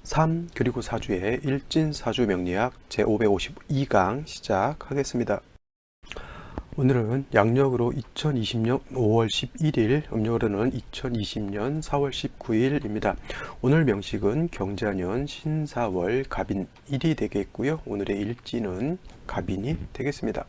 3 그리고 4주의 일진사주 명리학 제552강 시작하겠습니다. 오늘은 양력으로 2020년 5월 11일, 음력으로는 2020년 4월 19일입니다. 오늘 명식은 경자년 신사월 갑인 1이 되겠고요. 오늘의 일진은 갑인이 되겠습니다.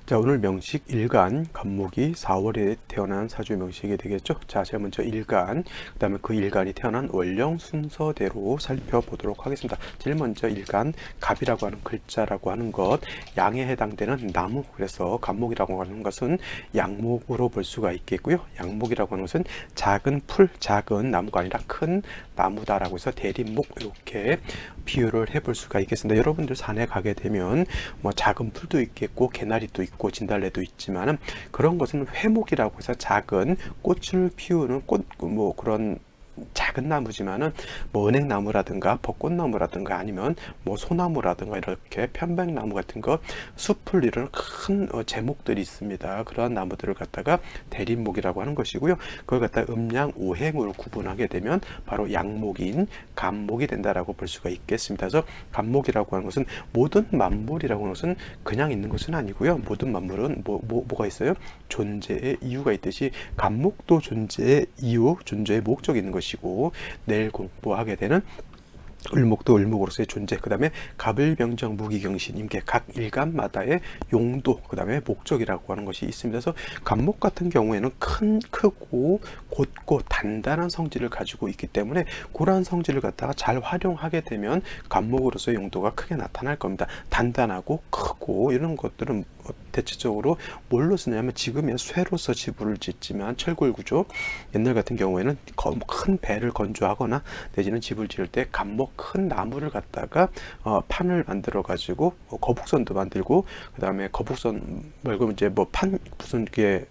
자, 오늘 명식 일간, 간목이 4월에 태어난 사주 명식이 되겠죠. 자, 제가 먼저 일간, 그 다음에 그 일간이 태어난 월령 순서대로 살펴보도록 하겠습니다. 제일 먼저 일간, 갑이라고 하는 글자라고 하는 것, 양에 해당되는 나무, 그래서 간목이라고 하는 것은 양목으로 볼 수가 있겠고요. 양목이라고 하는 것은 작은 풀, 작은 나무가 아니라 큰 나무다라고 해서 대립목, 이렇게 비유를 해볼 수가 있겠습니다. 여러분들 산에 가게 되면 뭐 작은 풀도 있겠고 개나리도 있고 진달래도 있지만은 그런 것은 회목이라고 해서 작은 꽃을 피우는 꽃 뭐 그런 작은 나무지만은 뭐 은행나무라든가 벚꽃나무라든가 아니면 뭐 소나무라든가 이렇게 편백나무 같은 거 숲을 이루는 큰 제목들이 있습니다. 그러한 나무들을 갖다가 대립목이라고 하는 것이고요. 그걸 갖다가 음양 오행으로 구분하게 되면 바로 양목인 간목이 된다라고 볼 수가 있겠습니다. 그래서 간목이라고 하는 것은 모든 만물이라고 하는 것은 그냥 있는 것은 아니고요. 모든 만물은 뭐가 있어요? 존재의 이유가 있듯이 간목도 존재의 이유, 존재의 목적이 있는 것이고 내일 공부하게 되는 을목도 을목으로서의 존재, 그 다음에 갑을병정 무기경신 임계 각 일간마다의 용도, 그 다음에 목적이라고 하는 것이 있습니다. 그래서 간목 같은 경우에는 크고 곧고 단단한 성질을 가지고 있기 때문에 그러한 성질을 갖다가 잘 활용하게 되면 간목으로서의 용도가 크게 나타날 겁니다. 단단하고 크고 이런 것들은 대체적으로 뭘로 쓰냐면 지금은 쇠로서 지붕을 짓지만 철골구조, 옛날 같은 경우에는 큰 배를 건조하거나 내지는 집을 지을 때 간목 큰 나무를 갖다가 판을 만들어 가지고 거북선도 만들고, 그 다음에 거북선 말고 이제 뭐 판 무슨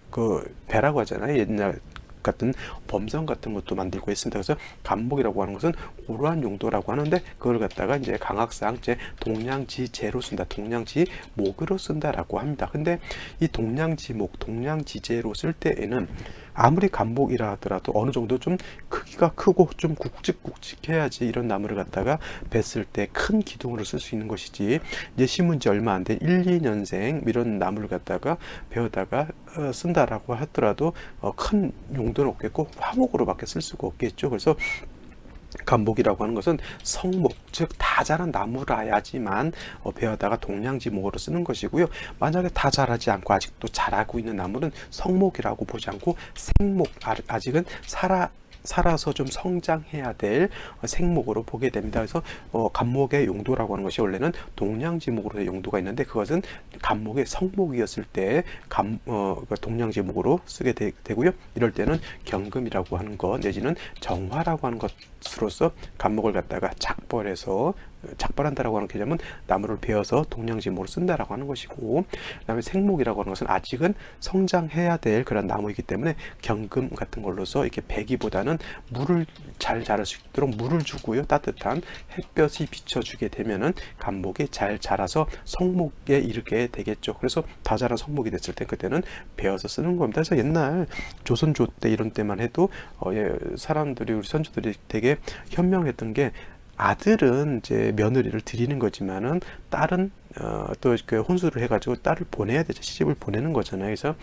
그 배라고 하잖아요. 옛날 같은 범선 같은 것도 만들고 있습니다. 그래서 간목이라고 하는 것은 그러한 용도라고 하는데 그걸 갖다가 이제 강학상 이제 동량지제로 쓴다, 동량지목으로 쓴다라고 합니다. 근데 이 동량지목, 동량지제로 쓸 때에는 아무리 간목이라 하더라도 어느 정도 좀 크기가 크고 좀 굵직굵직해야지 이런 나무를 갖다가 뱄을 때 큰 기둥으로 쓸 수 있는 것이지, 이제 심은 지 얼마 안 된 1, 2년생 이런 나무를 갖다가 베어다가 쓴다라고 하더라도 큰 용도는 없겠고 화목으로밖에 쓸 수가 없겠죠. 그래서 간목이라고 하는 것은 성목, 즉 다 자란 나무라야지만 베어다가 동량지목으로 쓰는 것이고요. 만약에 다 자라지 않고 아직도 자라고 있는 나무는 성목이라고 보지 않고 생목, 아직은 살아서 좀 성장해야 될 생목으로 보게 됩니다. 그래서 간목의 용도라고 하는 것이 원래는 동량지목으로의 용도가 있는데 그것은 간목의 성목이었을 때 동량지목으로 쓰게 되고요. 이럴 때는 경금이라고 하는 것 내지는 정화라고 하는 것으로서 간목을 갖다가 작벌한다라고 하는 개념은 나무를 베어서 동량지목으로 쓴다라고 하는 것이고, 그다음에 생목이라고 하는 것은 아직은 성장해야 될 그런 나무이기 때문에 경금 같은 걸로서 이렇게 베기보다는 물을 잘 자랄 수 있도록 물을 주고요. 따뜻한 햇볕이 비춰주게 되면은 간목이 잘 자라서 성목에 이르게 되겠죠. 그래서 다 자란 성목이 됐을 때 그때는 베어서 쓰는 겁니다. 그래서 옛날 조선조 때 이런 때만 해도 사람들이, 우리 선조들이 되게 현명했던 게, 아들은 이제 며느리를 드리는 거지만은 딸은 또 그 혼수를 해가지고 딸을 보내야 되죠. 시집을 보내는 거잖아요. 그래서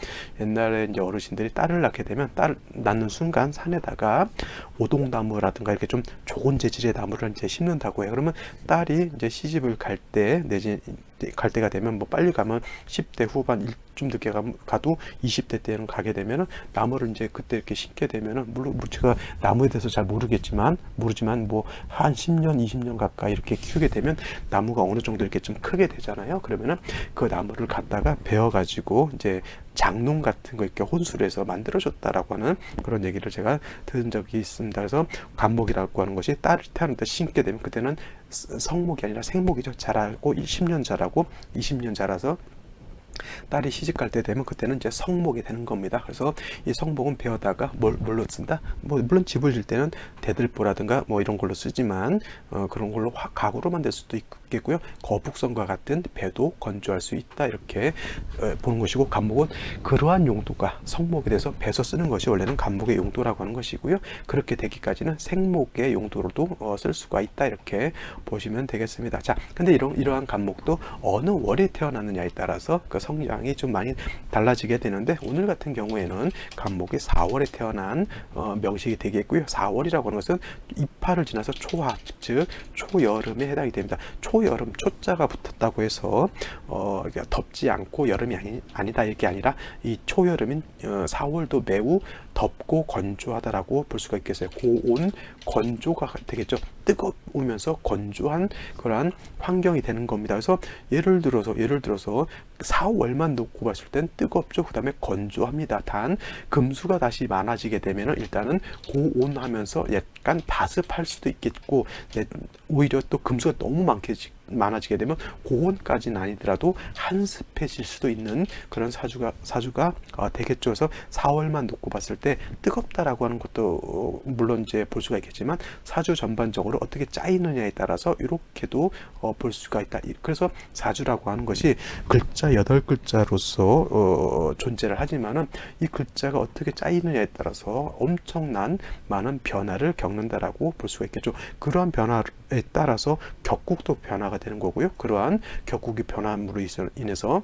옛날에 이제 어르신들이 딸을 낳게 되면 딸 낳는 순간 산에다가 오동나무라든가 이렇게 좀 좋은 재질의 나무를 이제 심는다고 해요. 그러면 딸이 이제 시집을 갈 때 내지 갈 때가 되면 뭐 빨리 가면 10대 후반, 좀 늦게 가도 20대 때는 가게 되면은 나무를 이제 그때 이렇게 심게 되면은, 물론 제가 나무에 대해서 잘 모르지만 뭐 한 10년, 20년 가까이 이렇게 키우게 되면 나무가 어느 정도 이렇게 좀 크게 되잖아요. 그러면은 그 나무를 갖다가 베어 가지고 이제 장롱 같은 거 이렇게 혼수를 해서 만들어줬다라고 하는 그런 얘기를 제가 들은 적이 있습니다. 그래서 간목이라고 하는 것이 딸을 태어날 심게 되면 그때는 성목이 아니라 생목이죠. 자라고 10년 자라고 20년 자라서 딸이 시집 갈 때 되면 그때는 이제 성목이 되는 겁니다. 그래서 이 성목은 배어다가 뭘로 쓴다? 뭐 물론 집을 질 때는 대들보라든가 뭐 이런 걸로 쓰지만 그런 걸로 가구로 만들 수도 있겠고요. 거북선과 같은 배도 건조할 수 있다 이렇게 보는 것이고, 간목은 그러한 용도가 성목이 돼서 배서 쓰는 것이 원래는 간목의 용도라고 하는 것이고요. 그렇게 되기까지는 생목의 용도로도 쓸 수가 있다 이렇게 보시면 되겠습니다. 자, 근데 이러한 간목도 어느 월에 태어났느냐에 따라서 그 성장이 좀 많이 달라지게 되는데, 오늘 같은 경우에는 간목이 4월에 태어난 명식이 되겠고요. 4월이라고 하는 것은 이파를 지나서 초하, 즉 초여름에 해당이 됩니다. 초여름, 초자가 붙었다고 해서 덥지 않고 여름이 아니다 이게 아니라 이 초여름인 4월도 매우 덥고 건조하다라고 볼 수가 있겠어요. 고온 건조가 되겠죠. 뜨거우면서 건조한 그러한 환경이 되는 겁니다. 그래서 예를 들어서 4월만 놓고 봤을 땐 뜨겁죠. 그 다음에 건조합니다. 단 금수가 다시 많아지게 되면 일단은 고온하면서 약간 다습할 수도 있겠고, 오히려 또 금수가 너무 많아지게 되면 고온까지는 아니더라도 한습해질 수도 있는 그런 사주가 되겠죠. 그래서 4월만 놓고 봤을 때 뜨겁다라고 하는 것도 물론 이제 볼 수가 있겠지만, 사주 전반적으로 어떻게 짜이느냐에 따라서 이렇게도 볼 수가 있다. 그래서 사주라고 하는 것이 글자 8글자로서 존재를 하지만은 이 글자가 어떻게 짜이느냐에 따라서 엄청난 많은 변화를 겪는다라고 볼 수가 있겠죠. 그러한 변화에 따라서 격국도 변화가 되는 거고요. 그러한 격국의 변함으로 인해서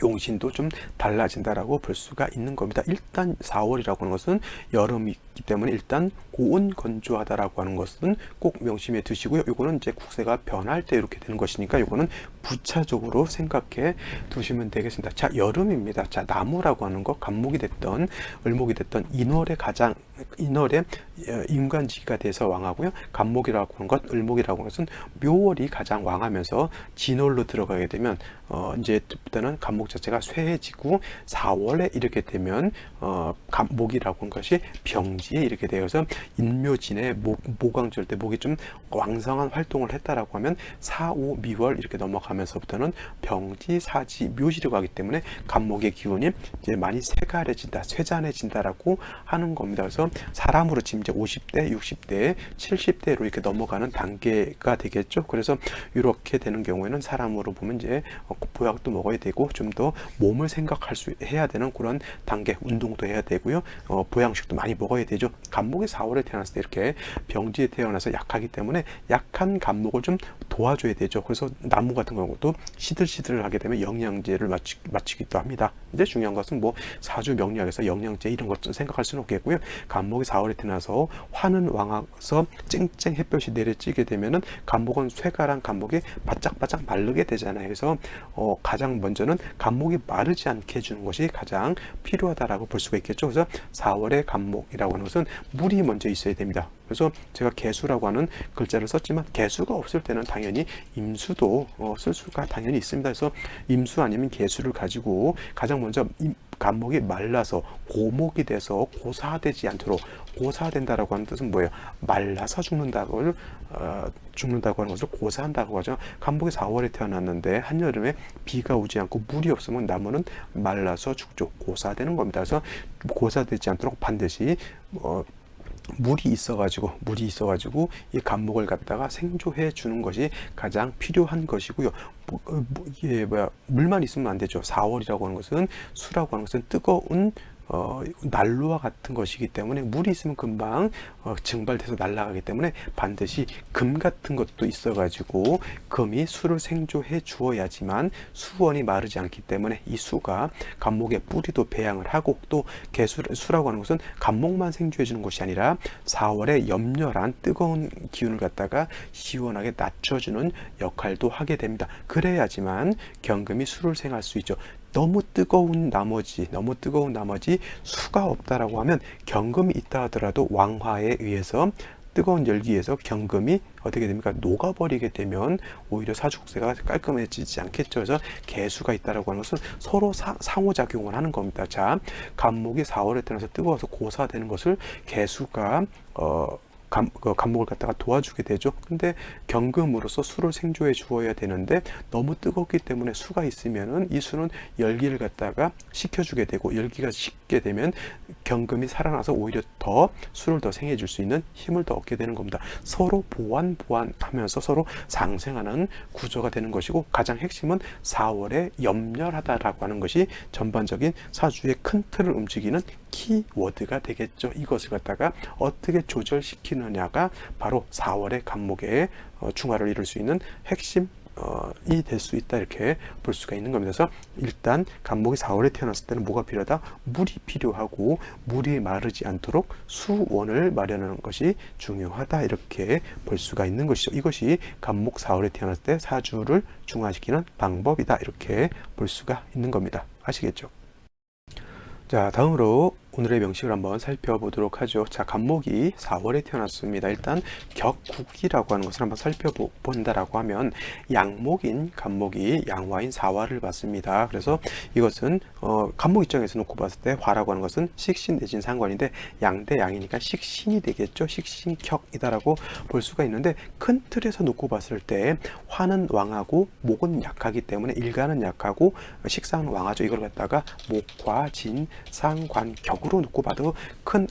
용신도 좀 달라진다라고 볼 수가 있는 겁니다. 일단 4월이라고 하는 것은 여름이기 때문에 일단 고온 건조하다라고 하는 것은 꼭 명심해 두시고요. 이거는 이제 국세가 변할 때 이렇게 되는 것이니까 이거는 부차적으로 생각해 두시면 되겠습니다. 자, 여름입니다. 자, 나무라고 하는 것, 간목이 됐던 을목이 됐던 인월에 인간지기가 돼서 왕하고요. 간목이라고 하는 것, 을목이라고 하는 것은 묘월이 가장 왕하면서 진월로 들어가게 되면 이제부터는 간목 자체가 쇠해지고 4월에 이렇게 되면 간목이라고 하는 것이 병지에 이렇게 되어서 인묘진의 모광절 때 목이 좀 왕성한 활동을 했다라고 하면 4, 5, 미월 이렇게 넘어가면서부터는 병지, 사지, 묘지로 가기 때문에 간목의 기운이 이제 많이 쇠가래진다, 쇠잔해진다라고 하는 겁니다. 그래서 사람으로 치면 이제 50대, 60대, 70대로 이렇게 넘어가는 단계가 되겠죠. 그래서 이렇게 되는 경우에는 사람으로 보면 이제 보약도 먹어야 되고 좀 더 몸을 해야 되는 그런 단계, 운동도 해야 되고요. 보양식도 많이 먹어야 되죠. 간목이 4월에 태어났을 때 이렇게 병지에 태어나서 약하기 때문에 약한 간목을 좀 도와줘야 되죠. 그래서 나무 같은 경우도 시들시들을 하게 되면 영양제를 마치기도 합니다. 근데 중요한 것은 뭐 사주 명리학에서 영양제 이런 것 좀 생각할 수는 없겠고요. 간목이 4월에 태어나서 화는 왕하서 쨍쨍 햇볕이 내려지게 되면은 간목은 쇠가란 간목이 바짝바짝 마르게 되잖아요. 그래서 가장 먼저는 간목이 마르지 않게 해주는 것이 가장 필요하다라고 볼 수가 있겠죠. 그래서 4월의 간목이라고 하는 것은 물이 먼저 있어야 됩니다. 그래서 제가 개수라고 하는 글자를 썼지만 개수가 없을 때는 당연히 임수도 쓸 수가 당연히 있습니다. 그래서 임수 아니면 개수를 가지고 가장 먼저 간목이 말라서 고목이 돼서 고사되지 않도록, 고사된다라고 하는 뜻은 뭐예요? 말라서 죽는다고 하는 것을 고사한다고 하죠. 간목이 4월에 태어났는데 한여름에 비가 오지 않고 물이 없으면 나무는 말라서 죽죠. 고사되는 겁니다. 그래서 고사되지 않도록 반드시 물이 있어가지고 이 간목을 갖다가 생조해 주는 것이 가장 필요한 것이고요. 물만 있으면 안 되죠. 4월이라고 하는 것은 수라고 하는 것은 뜨거운 난로와 같은 것이기 때문에 물이 있으면 금방 증발돼서 날아가기 때문에 반드시 금 같은 것도 있어가지고 금이 수를 생조해 주어야지만 수원이 마르지 않기 때문에 이 수가 간목의 뿌리도 배양을 하고, 또 수라고 하는 것은 간목만 생조해 주는 것이 아니라 4월에 염렬한 뜨거운 기운을 갖다가 시원하게 낮춰주는 역할도 하게 됩니다. 그래야지만 경금이 수를 생할 수 있죠. 너무 뜨거운 나머지 수가 없다라고 하면 경금이 있다 하더라도 왕화에 의해서 뜨거운 열기에서 경금이 어떻게 됩니까? 녹아버리게 되면 오히려 사주국세가 깔끔해지지 않겠죠. 그래서 개수가 있다라고 하는 것은 서로 상호작용을 하는 겁니다. 자, 간목이 4월에 태어나서 뜨거워서 고사되는 것을 개수가 간목을 갖다가 도와주게 되죠. 근데 경금으로서 수를 생조해 주어야 되는데 너무 뜨겁기 때문에 수가 있으면은 이 수는 열기를 갖다가 식혀주게 되고, 열기가 식게 되면 경금이 살아나서 오히려 더 수를 더 생해 줄 수 있는 힘을 더 얻게 되는 겁니다. 서로 보완하면서 서로 상생하는 구조가 되는 것이고, 가장 핵심은 4월에 염렬하다라고 하는 것이 전반적인 사주의 큰 틀을 움직이는 키워드가 되겠죠. 이것을 갖다가 어떻게 조절시키느냐가 바로 4월의 간목의 중화를 이룰 수 있는 핵심 이 될 수 있다, 이렇게 볼 수가 있는 겁니다. 그래서 일단 간목이 4월에 태어났을 때는 뭐가 필요하다? 물이 필요하고, 물이 마르지 않도록 수원을 마련하는 것이 중요하다, 이렇게 볼 수가 있는 것이죠. 이것이 간목 4월에 태어났을 때 사주를 중화시키는 방법이다, 이렇게 볼 수가 있는 겁니다. 아시겠죠? 자, 다음으로 오늘의 명식을 한번 살펴보도록 하죠. 자, 간목이 4월에 태어났습니다. 일단 격국이라고 하는 것을 한번 살펴본다라고 하면 양목인 간목이 양화인 4화를 받습니다. 그래서 이것은 간목 입장에서 놓고 봤을 때 화라고 하는 것은 식신 내진 상관인데 양대 양이니까 식신이 되겠죠. 식신격이다라고 볼 수가 있는데, 큰 틀에서 놓고 봤을 때 화는 왕하고 목은 약하기 때문에 일간은 약하고 식상은 왕하죠. 이걸 갖다가 목화 진 상관 격으로 놓고 봐도 큰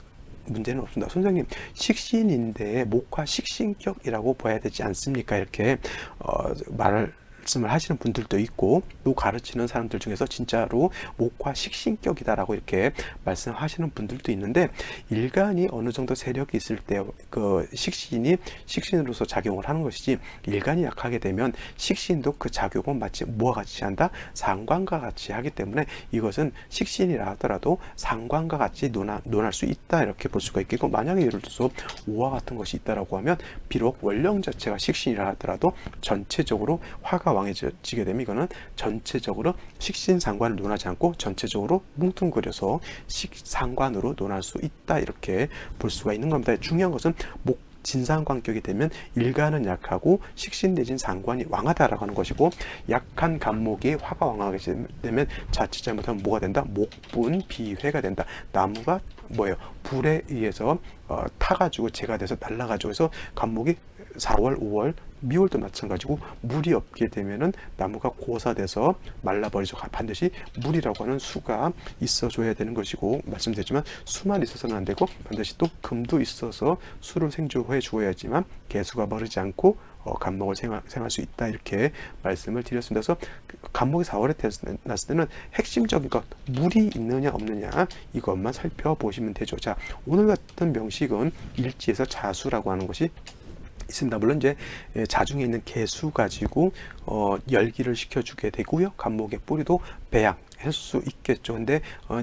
문제는 없습니다. 선생님, 식신인데 목화 식신격이라고 봐야 되지 않습니까? 이렇게 말씀을 하시는 분들도 있고, 또 가르치는 사람들 중에서 진짜로 목화 식신격이다라고 이렇게 말씀하시는 분들도 있는데, 일간이 어느 정도 세력이 있을 때 그 식신이 식신으로서 작용을 하는 것이지, 일간이 약하게 되면 식신도 그 작용은 마치 뭐와 같이 한다? 상관과 같이 하기 때문에 이것은 식신이라 하더라도 상관과 같이 논할 수 있다, 이렇게 볼 수가 있겠고, 만약에 예를 들어서 오화 같은 것이 있다라고 하면 비록 원령 자체가 식신이라 하더라도 전체적으로 화가 왕해지게 되면 이거는 전체적으로 식신상관을 논하지 않고 전체적으로 뭉뚱그려서 식상관으로 논할 수 있다, 이렇게 볼 수가 있는 겁니다. 중요한 것은 목 진상관격이 되면 일간은 약하고 식신 내진 상관이 왕하다라고 하는 것이고, 약한 간목이 화가 왕하게 되면 자칫 잘못하면 뭐가 된다? 목분 비회가 된다. 나무가 뭐예요? 불에 의해서 타가지고 재가 돼서 날아가지고, 해서 간목이 4월, 5월, 미월도 마찬가지고 물이 없게 되면은 나무가 고사돼서 말라버리죠. 반드시 물이라고 하는 수가 있어줘야 되는 것이고, 말씀드렸지만 수만 있어서는 안 되고 반드시 또 금도 있어서 수를 생조해 주어야지만 개수가 마르지 않고 간목을 생할 수 있다, 이렇게 말씀을 드렸습니다. 그래서 간목이 4월에 태어났을 때는 핵심적인 것, 물이 있느냐 없느냐 이것만 살펴보시면 되죠. 자, 오늘 같은 명식은 일지에서 자수라고 하는 것이 있습니다. 물론 이제 자중에 있는 개수 가지고 열기를 식혀주게 되고요. 간목의 뿌리도 배양할 수 있겠죠. 근데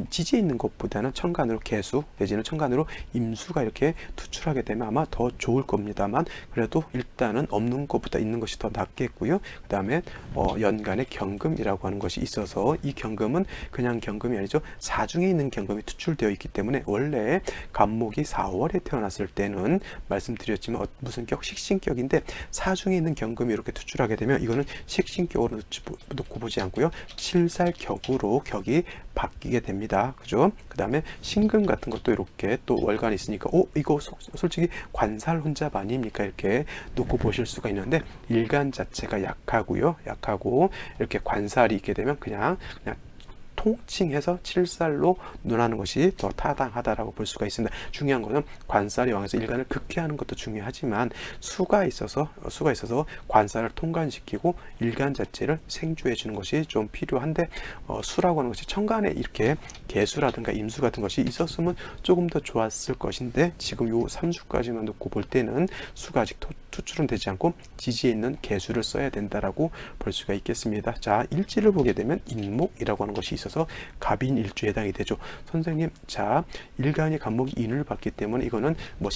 지지에 있는 것보다는 천간으로 개수 내지는 천간으로 임수가 이렇게 투출하게 되면 아마 더 좋을 겁니다만, 그래도 일단은 없는 것보다 있는 것이 더 낫겠고요. 그 다음에 연간에 경금이라고 하는 것이 있어서, 이 경금은 그냥 경금이 아니죠. 사중에 있는 경금이 투출되어 있기 때문에, 원래 간목이 4월에 태어났을 때는 말씀드렸지만 무슨 격? 식신격인데, 사중에 있는 경금이 이렇게 투출하게 되면 이거는 식신격으로 놓고 보지 않고요, 칠살격으로 격이 바뀌게 됩니다. 그죠? 그 다음에 신금 같은 것도 이렇게 또 월간이 있으니까 이거 솔직히 관살 혼잡 아닙니까? 이렇게 놓고 보실 수가 있는데, 일간 자체가 약하고요. 약하고 이렇게 관살이 있게 되면 그냥 통칭해서 칠살로 논하는 것이 더 타당하다라고 볼 수가 있습니다. 중요한 것은 관살이 왕해서 일간을 극해하는 것도 중요하지만, 수가 있어서 관살을 통관시키고 일간 자체를 생주해 주는 것이 좀 필요한데, 수라고 하는 것이 천간에 이렇게 개수라든가 임수 같은 것이 있었으면 조금 더 좋았을 것인데, 지금 요 3수까지만 놓고 볼 때는 수가 아직 투출은 되지 않고 지지에 있는 개수를 써야 된다라고 볼 수가 있겠습니다. 자, 일지를 보게 되면 인목이라고 하는 것이 있어서 갑인 일주에 해당이 되죠. 선생님, 자, 일간이 간목이 인을 받기 때문에 이거는 뭐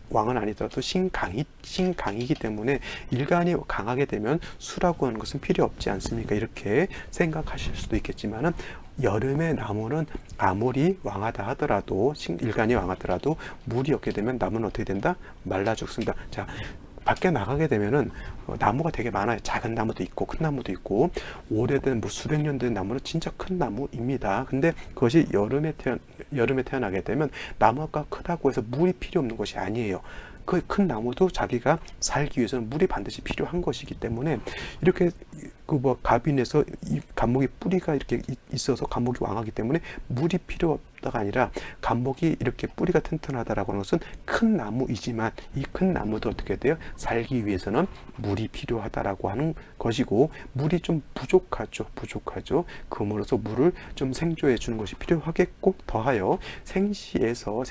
왕은 아니더라도 신강이기 때문에 일간이 강하게 되면 수라고 하는 것은 필요 없지 않습니까? 이렇게 생각하실 수도 있겠지만은, 여름에 나무는 아무리 왕하다 하더라도, 일간이 왕하더라도 물이 없게 되면 나무는 어떻게 된다? 말라 죽습니다. 자, 밖에 나가게 되면은 나무가 되게 많아요. 작은 나무도 있고 큰 나무도 있고 오래된 뭐 수백 년 된 나무는 진짜 큰 나무입니다. 근데 그것이 여름에 태어나게 되면 나무가 크다고 해서 물이 필요 없는 것이 아니에요. 그 큰 나무도 자기가 살기 위해서는 물이 반드시 필요한 것이기 때문에 이렇게 그 뭐 가빈에서 이 감목이 뿌리가 이렇게 있어서 감목이 왕하기 때문에 물이 필요 없다가 아니라 감목이 이렇게 뿌리가 튼튼하다라고 하는 것은 큰 나무이지만 이 큰 나무도 어떻게 돼요? 살기 위해서는 물이 필요하다라고 하는 것이고 물이 좀 부족하죠. 그러므로서 물을 좀 생조해 주는 것이 필요하겠고 더하여 생시에서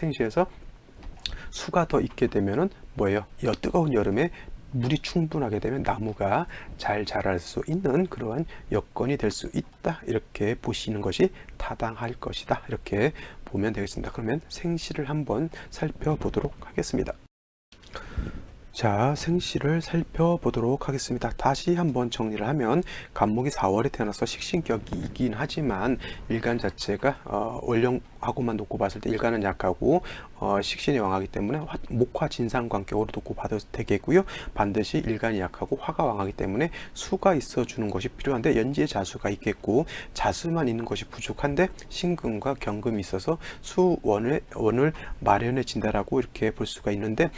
수가 더 있게 되면은 뭐예요? 뜨거운 여름에 물이 충분하게 되면 나무가 잘 자랄 수 있는 그러한 여건이 될 수 있다. 이렇게 보시는 것이 타당할 것이다. 이렇게 보면 되겠습니다. 그러면 생시를 한번 살펴보도록 하겠습니다. 자, 생시를 살펴보도록 하겠습니다. 다시 한번 정리를 하면 간목이 4월에 태어나서 식신격이긴 하지만 일간 자체가 월령하고만 놓고 봤을 때 일간은 약하고 식신이 왕하기 때문에 목화 진상관격으로 놓고 봐도 되겠고요. 반드시 일간이 약하고 화가 왕하기 때문에 수가 있어주는 것이 필요한데 연지에 자수가 있겠고 자수만 있는 것이 부족한데 신금과 경금이 있어서 수원을 마련해진다라고 이렇게 볼 수가 있는데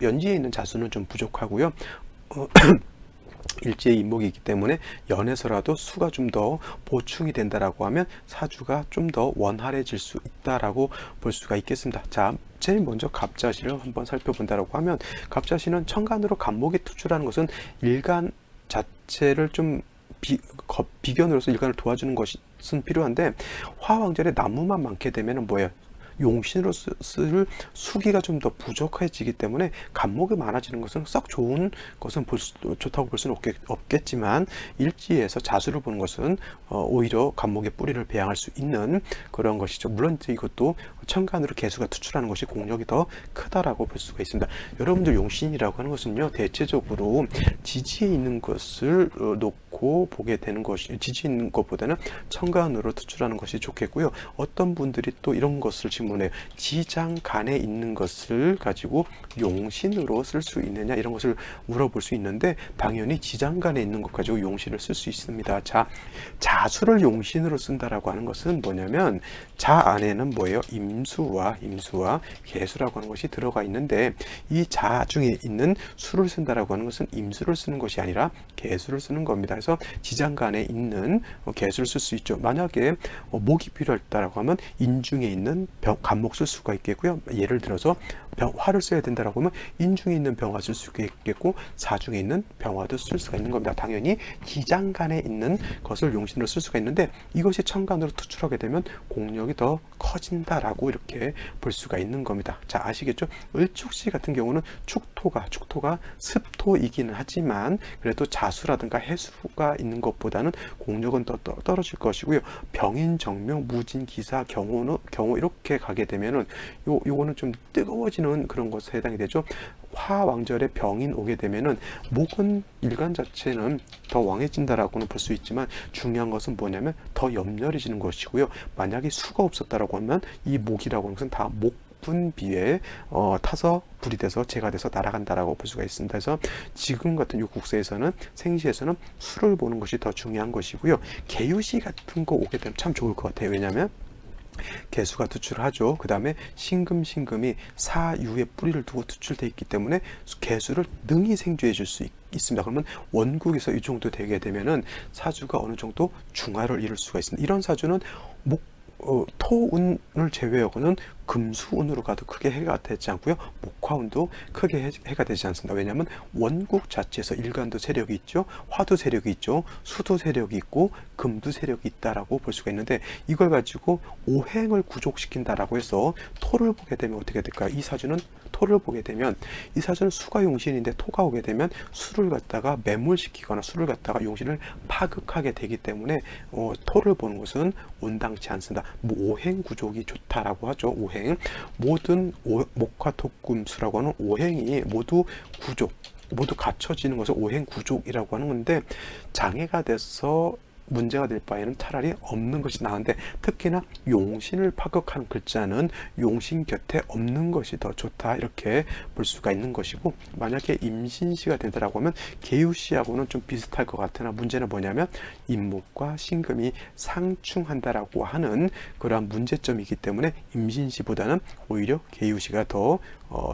연지에 있는 자수는 좀 부족하고요. 일지의 인목이기 때문에 연에서라도 수가 좀 더 보충이 된다라고 하면 사주가 좀 더 원활해질 수 있다라고 볼 수가 있겠습니다. 자, 제일 먼저 갑자시를 한번 살펴본다라고 하면 갑자시는 천간으로 간목이 투출하는 것은 일간 자체를 좀 비견으로서 일간을 도와주는 것은 필요한데 화왕절에 나무만 많게 되면 뭐예요? 용신으로 쓸 수기가 좀 더 부족해지기 때문에 간목이 많아지는 것은 썩 좋은 것은 좋다고 볼 수는 없겠지만 일지에서 자수를 보는 것은 오히려 간목의 뿌리를 배양할 수 있는 그런 것이죠. 물론 이것도 천간으로 개수가 투출하는 것이 공력이 더 크다라고 볼 수가 있습니다. 여러분들 용신이라고 하는 것은요, 대체적으로 지지에 있는 것을 놓고 보게 되는 것이, 지지에 있는 것보다는 천간으로 투출하는 것이 좋겠고요. 어떤 분들이 또 이런 것을 질문해요. 지장간에 있는 것을 가지고 용신으로 쓸 수 있느냐, 이런 것을 물어볼 수 있는데 당연히 지장간에 있는 것 가지고 용신을 쓸 수 있습니다. 자, 자수를 용신으로 쓴다라고 하는 것은 뭐냐면 자 안에는 뭐예요? 임수와 개수라고 하는 것이 들어가 있는데 이 자 중에 있는 수를 쓴다라고 하는 것은 임수를 쓰는 것이 아니라 개수를 쓰는 겁니다. 그래서 지장간에 있는 개수를 쓸 수 있죠. 만약에 목이 필요하다라고 하면 인중에 있는 간목 쓸 수가 있겠고요. 예를 들어서 화를 써야 된다라고 하면 인중에 있는 병화 쓸 수가 있겠고 사중에 있는 병화도 쓸 수가 있는 겁니다. 당연히 기장간에 있는 것을 용신으로 쓸 수가 있는데 이것이 천간으로 투출하게 되면 공력이 더 커진다라고 이렇게 볼 수가 있는 겁니다. 자, 아시겠죠? 을축시 같은 경우는 축토가 습토이기는 하지만 그래도 자수라든가 해수가 있는 것보다는 공력은 더 떨어질 것이고요. 병인, 정명, 무진, 기사, 경호 이렇게 가게 되면은 요거는 좀 뜨거워지는 그런 것에 해당이 되죠. 화왕절에 병인 오게 되면은 목은 일간 자체는 더 왕해진다라고는 볼 수 있지만 중요한 것은 뭐냐면 더 염려해지는 것이고요. 만약에 수가 없었다라고 하면 이 목이라고 하는 것은 다 목분비에 타서 불이 돼서 재가 돼서 날아간다라고 볼 수가 있습니다. 그래서 지금 같은 이 국세에서는 생시에서는 수를 보는 것이 더 중요한 것이고요. 개유시 같은 거 오게 되면 참 좋을 것 같아요. 왜냐하면 개수가 투출하죠. 그 다음에 신금이 사유의 뿌리를 두고 투출되어 있기 때문에 개수를 능히 생조해 줄 수 있습니다. 그러면 원국에서 이 정도 되게 되면은 사주가 어느 정도 중화를 이룰 수가 있습니다. 이런 사주는 토운을 제외하고는 금수운으로 가도 크게 해가 되지 않고요. 목화운도 크게 해가 되지 않습니다. 왜냐하면 원국 자체에서 일간도 세력이 있죠. 화도 세력이 있죠. 수도 세력이 있고 금도 세력이 있다라고 볼 수가 있는데 이걸 가지고 오행을 구족시킨다라고 해서 토를 보게 되면 어떻게 될까요? 이 사주는 토를 보게 되면 이 사주는 수가 용신인데 토가 오게 되면 수를 갖다가 매몰시키거나 수를 갖다가 용신을 파극하게 되기 때문에 토를 보는 것은 온당치 않습니다. 오행 구족이 좋다라고 하죠. 오행 모든 목화토금수라고 하는 오행이 모두 갖춰지는 것을 오행 구족이라고 하는 건데 장애가 돼서 문제가 될 바에는 차라리 없는 것이 나은데, 특히나 용신을 파극하는 글자는 용신 곁에 없는 것이 더 좋다, 이렇게 볼 수가 있는 것이고, 만약에 임신시가 되더라고 하면 계유시하고는 좀 비슷할 것 같으나, 문제는 뭐냐면 임목과 신금이 상충한다라고 하는 그러한 문제점이기 때문에 임신시보다는 오히려 계유시가 더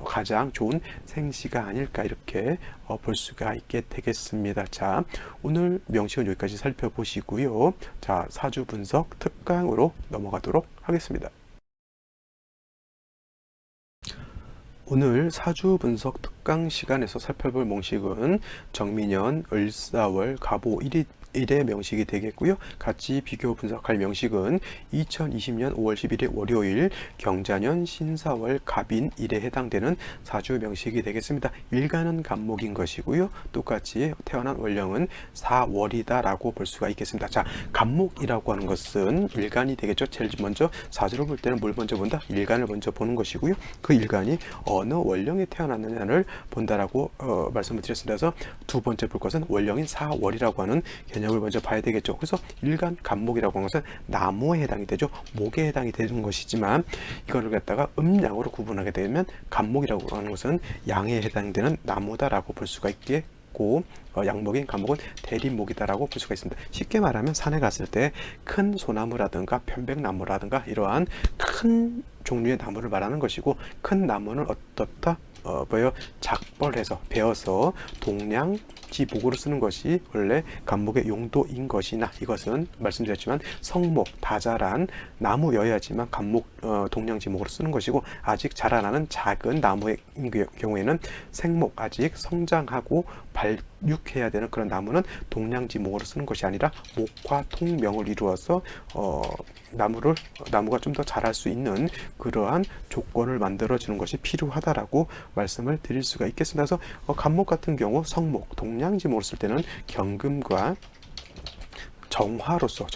가장 좋은 생시가 아닐까, 이렇게 볼 수가 있게 되겠습니다. 자, 오늘 명식은 여기까지 살펴보시고요. 자, 사주 분석 특강으로 넘어가도록 하겠습니다. 오늘 사주 분석 특강 시간에서 살펴볼 명식은 정민년 을사월 갑오 1의 명식이 되겠고요. 같이 비교 분석할 명식은 2020년 5월 11일 월요일 경자년 신사월 갑인 1에 해당되는 사주 명식이 되겠습니다. 일간은 갑목인 것이고요. 똑같이 태어난 월령은 4월이다 라고 볼 수가 있겠습니다. 자, 갑목이라고 하는 것은 일간이 되겠죠. 제일 먼저 사주를 볼 때는 뭘 먼저 본다? 일간을 먼저 보는 것이고요. 그 일간이 어느 월령에 태어났느냐를 본다라고 말씀을 드렸습니다. 그래서 두 번째 볼 것은 월령인 4월이라고 하는 개념을 먼저 봐야 되겠죠. 그래서 일간 갑목이라고 하는 것은 나무에 해당이 되죠. 목에 해당이 되는 것이지만, 이거를 갖다가 음양으로 구분하게 되면 갑목이라고 하는 것은 양에 해당되는 나무다라고 볼 수가 있겠고, 양목인 갑목은 대립목이다라고 볼 수가 있습니다. 쉽게 말하면 산에 갔을 때 큰 소나무라든가 편백나무라든가 이러한 큰 종류의 나무를 말하는 것이고, 큰 나무는 어떻다? 작벌해서 베어서 동량지목으로 쓰는 것이 원래 갑목의 용도인 것이나, 이것은 말씀드렸지만 성목 다 자란 나무여야지만 갑목 동량지목으로 쓰는 것이고, 아직 자라나는 작은 나무의 경우에는 생목, 아직 성장하고 발육해야 되는 그런 나무는 동량지목으로 쓰는 것이 아니라 목화 통명을 이루어서 나무가 좀 더 자랄 수 있는 그러한 조건을 만들어주는 것이 필요하다라고 말씀을 드릴 수가 있겠습니다. 그래서 갑목 같은 경우 성목, 동량지목을 쓸 때는 경금과 정화로서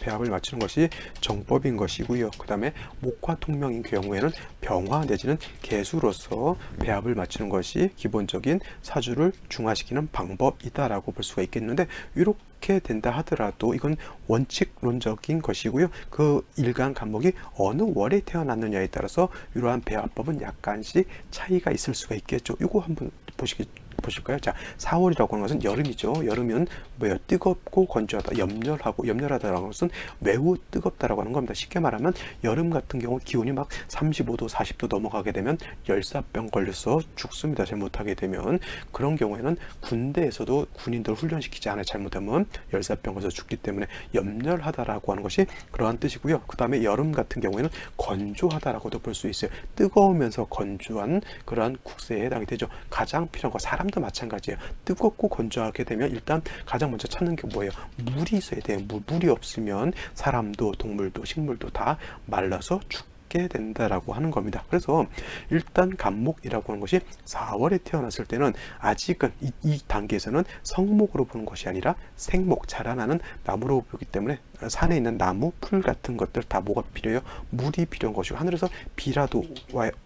배합을 맞추는 것이 정법인 것이고요. 그 다음에 목화 통명인 경우에는 병화 내지는 개수로서 배합을 맞추는 것이 기본적인 사주를 중화시키는 방법이다라고 볼 수가 있겠는데, 이렇게 된다 하더라도 이건 원칙론적인 것이고요. 그 일간 갑목이 어느 월에 태어났느냐에 따라서 이러한 배합법은 약간씩 차이가 있을 수가 있겠죠. 이거 한번 보실까요? 자, 4월이라고 하는 것은 여름이죠. 여름은 뭐예요? 뜨겁고 건조하다, 염렬하다라는 것은 매우 뜨겁다라고 하는 겁니다. 쉽게 말하면 여름 같은 경우 기온이 막 35도, 40도 넘어가게 되면 열사병 걸려서 죽습니다. 잘못하게 되면. 그런 경우에는 군대에서도 군인들 훈련시키지 않아 잘못하면 열사병 걸려서 죽기 때문에 염렬하다라고 하는 것이 그러한 뜻이고요. 그 다음에 여름 같은 경우에는 건조하다라고도 볼 수 있어요. 뜨거우면서 건조한 그러한 국세에 해당이 되죠. 가장 필요한 거, 사람도 마찬가지예요. 뜨겁고 건조하게 되면 일단 가장 먼저 찾는 게 뭐예요? 물이 있어야 돼요. 물이 없으면 사람도 동물도 식물도 다 말라서 죽게 된다라고 하는 겁니다. 그래서 일단 갑목이라고 하는 것이 4월에 태어났을 때는 아직은 이 단계에서는 성목으로 보는 것이 아니라 생목, 자라나는 나무로 보기 때문에 산에 있는 나무, 풀 같은 것들 다 뭐가 필요해요? 물이 필요한 것이고, 하늘에서 비라도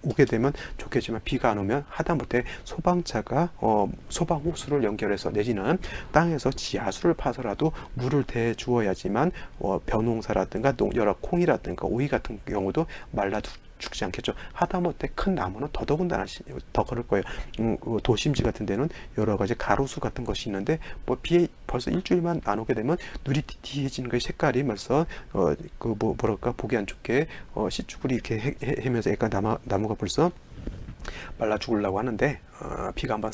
오게 되면 좋겠지만 비가 안 오면 하다못해 소방차가 소방호수를 연결해서 내지는 땅에서 지하수를 파서라도 물을 대 주어야지만 벼농사라든가 여러 콩이라든가 오이 같은 경우도 말라 죽지 않겠죠. 하다못해 큰 나무는 더더군다나 더 그럴 거예요. 도심지 같은 데는 여러 가지 가로수 같은 것이 있는데, 비에 벌써 일주일만 안 오게 되면 누리티티해지는 그 색깔이 벌써 뭐랄까 보기 안 좋게 씨쭈구리 이렇게 해면서 약간 나무가 벌써 말라 죽으려고 하는데, 비가 한번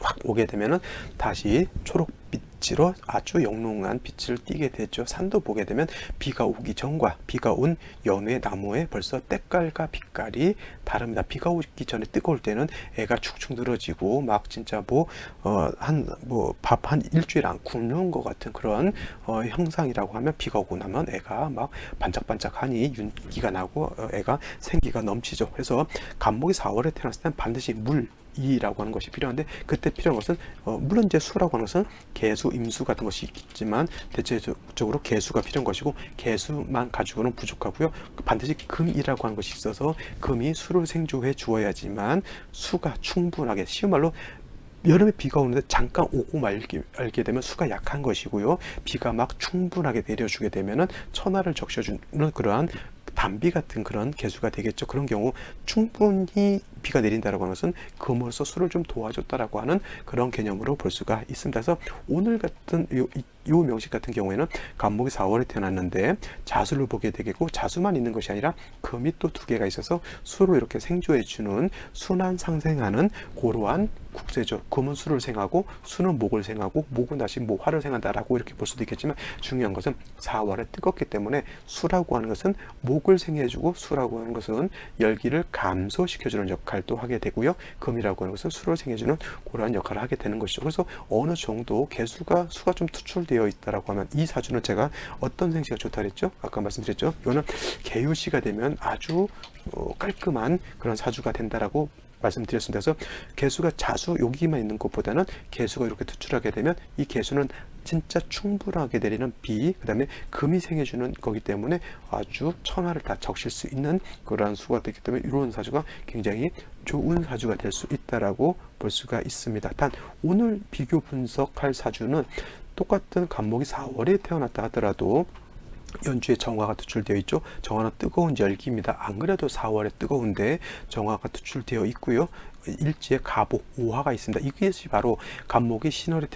확 오게 되면은 다시 초록빛으로 아주 영롱한 빛을 띠게 되죠. 산도 보게 되면 비가 오기 전과 비가 온 연후의 나무에 벌써 때깔과 빛깔이 다릅니다. 비가 오기 전에 뜨거울 때는 애가 축축 늘어지고 막 진짜 밥 한 일주일 안 굶는 것 같은 그런 형상이라고 하면, 비가 오고 나면 애가 막 반짝반짝하니 윤기가 나고 애가 생기가 넘치죠. 그래서 갑목이 4월에 태어났을 때는 반드시 이라고 하는 것이 필요한데, 그때 필요한 것은 물론 이제 수라고 하는 것은 개수, 임수 같은 것이 있지만 대체적으로 개수가 필요한 것이고, 개수만 가지고는 부족하고요. 반드시 금이라고 하는 것이 있어서 금이 수를 생조해 주어야지만 수가 충분하게, 쉬운 말로 여름에 비가 오는데 잠깐 오고 말게 되면 수가 약한 것이고요. 비가 막 충분하게 내려주게 되면은 천하를 적셔주는 그러한 단비 같은 그런 개수가 되겠죠. 그런 경우 충분히 비가 내린다라고 하는 것은 금으로서 수를 좀 도와줬다라고 하는 그런 개념으로 볼 수가 있습니다. 그래서 오늘 같은 요 명식 같은 경우에는 간목이 4월에 태어났는데 자수를 보게 되겠고, 자수만 있는 것이 아니라 금이 또 두 개가 있어서 수로 이렇게 생조해 주는 순환 상생하는 고러한 국세죠. 금은 수를 생하고 수는 목을 생하고 목은 다시 화를 생한다라고 이렇게 볼 수도 있겠지만, 중요한 것은 4월에 뜨겁기 때문에 수라고 하는 것은 목을 생해주고 수라고 하는 것은 열기를 감소시켜주는 역할도 하게 되고요. 금이라고 하는 것은 수를 생해주는 그러한 역할을 하게 되는 것이죠. 그래서 어느 정도 개수가 수가 좀 투출되어 있다라고 하면 이 사주는 제가 어떤 생시가 좋다 그랬죠? 아까 말씀드렸죠. 이거는 개유시가 되면 아주 깔끔한 그런 사주가 된다라고 말씀드렸습니다. 그래서 개수가 자수 여기만 있는 것보다는 개수가 이렇게 투출하게 되면 이 개수는 진짜 충분하게 내리는 비, 그 다음에 금이 생해주는 거기 때문에 아주 천하를 다 적실 수 있는 그러한 수가 되기 때문에 이런 사주가 굉장히 좋은 사주가 될 수 있다라고 볼 수가 있습니다. 단 오늘 비교 분석할 사주는 똑같은 간목이 4월에 태어났다 하더라도 연주에 정화가 투출되어 있죠. 정화는 뜨거운 열기입니다. 안 그래도 4월에 뜨거운데 정화가 투출되어 있고요. 일지에 가복, 오화가 있습니다. 이것이 바로 간목이 4월에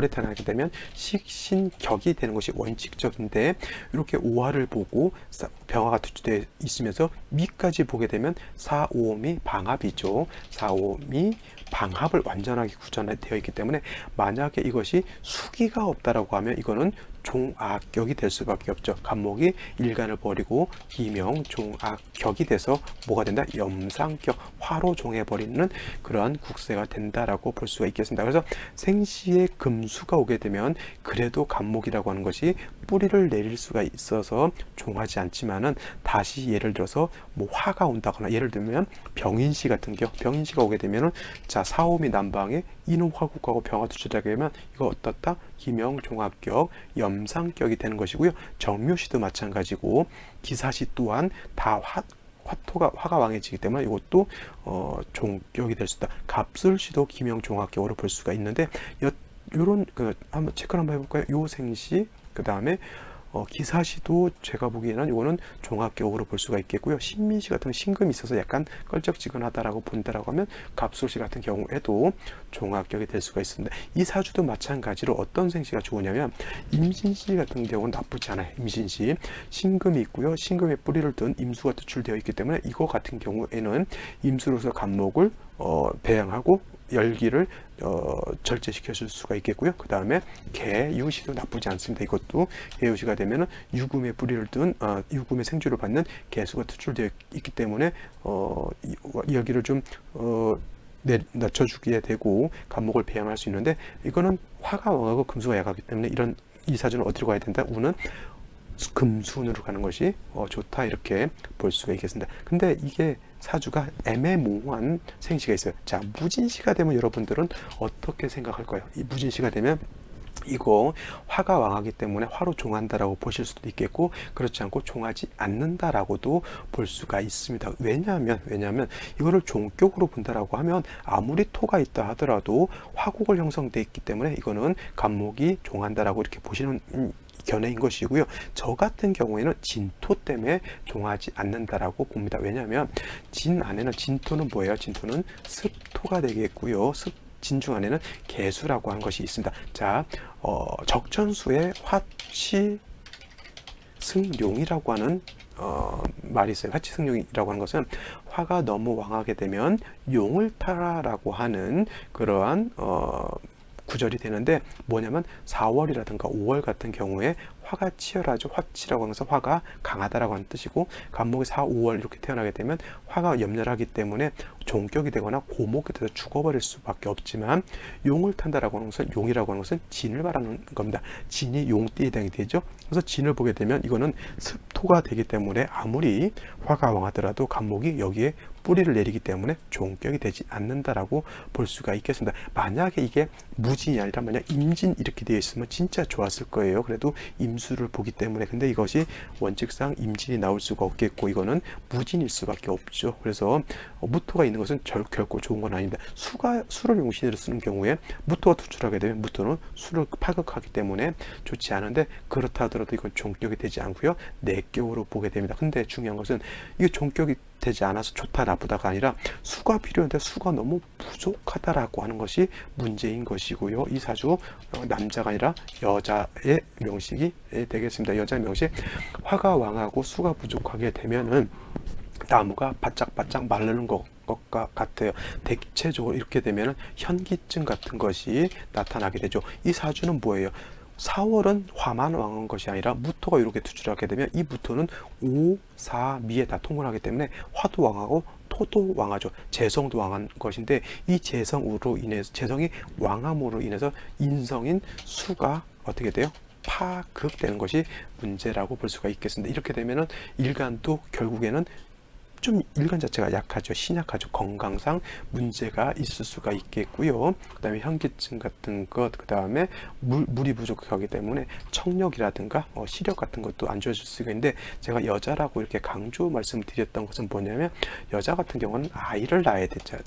태어나게 되면 식신격이 되는 것이 원칙적인데, 이렇게 오화를 보고 병화가 투출되어 있으면서 미까지 보게 되면 4, 5옴이 방합이죠. 4, 5옴이 방합을 완전하게 구전되어 있기 때문에 만약에 이것이 수기가 없다라고 하면 이거는 종악격이 될 수밖에 없죠. 간목이 일간을 버리고 기명 종악격이 돼서 뭐가 된다? 염상격, 화로 종해버리는 그러한 국세가 된다라고 볼 수가 있겠습니다. 그래서 생시에 금수가 오게 되면 그래도 간목이라고 하는 것이 뿌리를 내릴 수가 있어서 종하지 않지만은, 다시 예를 들어서 화가 온다거나, 예를 들면 병인시 같은 경우, 병인시가 오게 되면은 자, 사오미 난방에 이는 화국하고 병화 투출하게 되면 이거 어떻다? 기명 종합격, 염상격이 되는 것이고요. 정묘시도 마찬가지고, 기사시 또한 다 화가 왕해지기 때문에 이것도 종격이 될 수 있다. 갑술시도 기명 종합격으로 볼 수가 있는데, 요런 한번 체크를 한번 해볼까요? 요 생시, 그 다음에 기사시도 제가 보기에는 이거는 종합격으로 볼 수가 있겠고요. 신민시 같은 신금이 있어서 약간 껄쩍지근하다라고 본다라고 하면 갑술시 같은 경우에도 종합격이 될 수가 있습니다. 이 사주도 마찬가지로 어떤 생시가 좋으냐면, 임신시 같은 경우는 나쁘지 않아요. 임신시 신금이 있고요. 신금의 뿌리를 든 임수가 투출되어 있기 때문에 이거 같은 경우에는 임수로서 간목을 배양하고 열기를 절제시켜 줄 수가 있겠고요. 그 다음에 개유시도 나쁘지 않습니다. 이것도 개유시가 되면은 유금의 뿌리를 둔 유금의 생주를 받는 개수가 투출되어 있기 때문에 열기를 좀 낮춰주게 되고 간목을 배양할 수 있는데, 이거는 화가 왕하고 금수가 약하기 때문에 이 사주는 어디로 가야 된다? 우는 금순으로 가는 것이 좋다, 이렇게 볼 수가 있겠습니다. 근데 이게 사주가 애매모호한 생시가 있어요. 자, 무진시가 되면 여러분들은 어떻게 생각할까요? 이 무진시가 되면 이거 화가 왕하기 때문에 화로 종한다라고 보실 수도 있겠고, 그렇지 않고 종하지 않는다라고도 볼 수가 있습니다. 왜냐하면 이거를 종격으로 본다라고 하면 아무리 토가 있다 하더라도 화국을 형성돼 있기 때문에 이거는 간목이 종한다라고 이렇게 보시는 견해인 것이고요. 저 같은 경우에는 진토 때문에 종하지 않는다라고 봅니다. 왜냐하면 진 안에는, 진토는 뭐예요? 진토는 습토가 되겠고요. 진중 안에는 개수라고 하는 것이 있습니다. 자, 적천수에 화치 승룡이라고 하는 말이 있어요. 화치승룡이라고 하는 것은 화가 너무 왕하게 되면 용을 타라라고 하는 그러한 구절이 되는데, 뭐냐면 4월이라든가 5월 같은 경우에 화가 치열하죠. 화치라고 하면서 화가 강하다라고 하는 뜻이고, 간목이 4, 5월 이렇게 태어나게 되면 화가 염렬하기 때문에 종격이 되거나 고목이 돼서 죽어버릴 수밖에 없지만, 용을 탄다라고 하는 것은, 용이라고 하는 것은 진을 말하는 겁니다. 진이 용띠에 해당이 되죠. 그래서 진을 보게 되면 이거는 습토가 되기 때문에 아무리 화가 왕하더라도 간목이 여기에 뿌리를 내리기 때문에 종격이 되지 않는다라고 볼 수가 있겠습니다. 만약에 이게 무진이 아니라 만약 임진 이렇게 되어 있으면 진짜 좋았을 거예요. 그래도 임수를 보기 때문에. 근데 이것이 원칙상 임진이 나올 수가 없겠고 이거는 무진일 수밖에 없죠. 그래서 무토가 있는 것은 결코 좋은 건 아닙니다. 수를 용신으로 쓰는 경우에 무토가 투출하게 되면 무토는 수를 파극하기 때문에 좋지 않은데, 그렇다 하더라도 이건 종격이 되지 않고요, 내격으로 보게 됩니다. 근데 중요한 것은 이게 종격이 되지 않아서 좋다 나쁘다가 아니라 수가 필요한데 수가 너무 부족하다라고 하는 것이 문제인 것이고요. 이 사주 남자가 아니라 여자의 명식이 되겠습니다. 여자의 명식, 화가 왕하고 수가 부족하게 되면은 나무가 바짝바짝 마르는 것과 같아요. 대체적으로 이렇게 되면 현기증 같은 것이 나타나게 되죠. 이 사주는 뭐예요? 4월은 화만 왕한 것이 아니라 무토가 이렇게 투출하게 되면 이 무토는 5, 4, 미에 다 통분하기 때문에 화도 왕하고 토도 왕하죠. 재성도 왕한 것인데, 이 재성으로 인해서, 재성이 왕함으로 인해서 인성인 수가 어떻게 돼요? 파극되는 것이 문제라고 볼 수가 있겠습니다. 이렇게 되면은 일간도 결국에는 좀 일간 자체가 약하죠. 신약하죠. 건강상 문제가 있을 수가 있겠고요. 그 다음에 현기증 같은 것, 그 다음에 물이 부족하기 때문에 청력이라든가 시력 같은 것도 안 좋아질 수가 있는데, 제가 여자라고 이렇게 강조 말씀드렸던 것은 뭐냐면, 여자 같은 경우는 아이를 낳아야 되죠.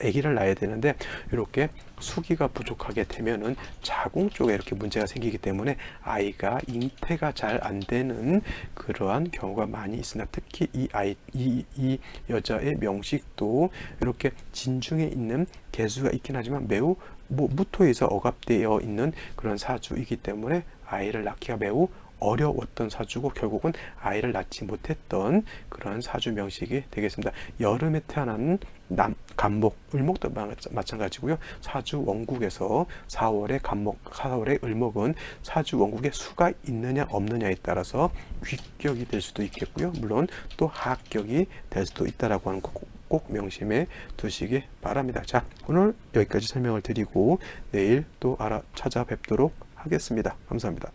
아기를 낳아야 되는데 이렇게 수기가 부족하게 되면은 자궁 쪽에 이렇게 문제가 생기기 때문에 아이가 잉태가 잘 안 되는 그러한 경우가 많이 있습니다. 특히 이 여자의 명식도 이렇게 진중에 있는 개수가 있긴 하지만 매우 무토에서 억압되어 있는 그런 사주이기 때문에 아이를 낳기가 매우 어려웠던 사주고 결국은 아이를 낳지 못했던 그런 사주 명식이 되겠습니다. 여름에 태어난 간목, 을목도 마찬가지고요. 사주 원국에서 4월의 간목, 4월의 을목은 사주 원국에 수가 있느냐 없느냐에 따라서 귀격이 될 수도 있겠고요. 물론 또 하격이 될 수도 있다라고 하는 꼭 명심해 두시기 바랍니다. 자, 오늘 여기까지 설명을 드리고 내일 또 찾아뵙도록 하겠습니다. 감사합니다.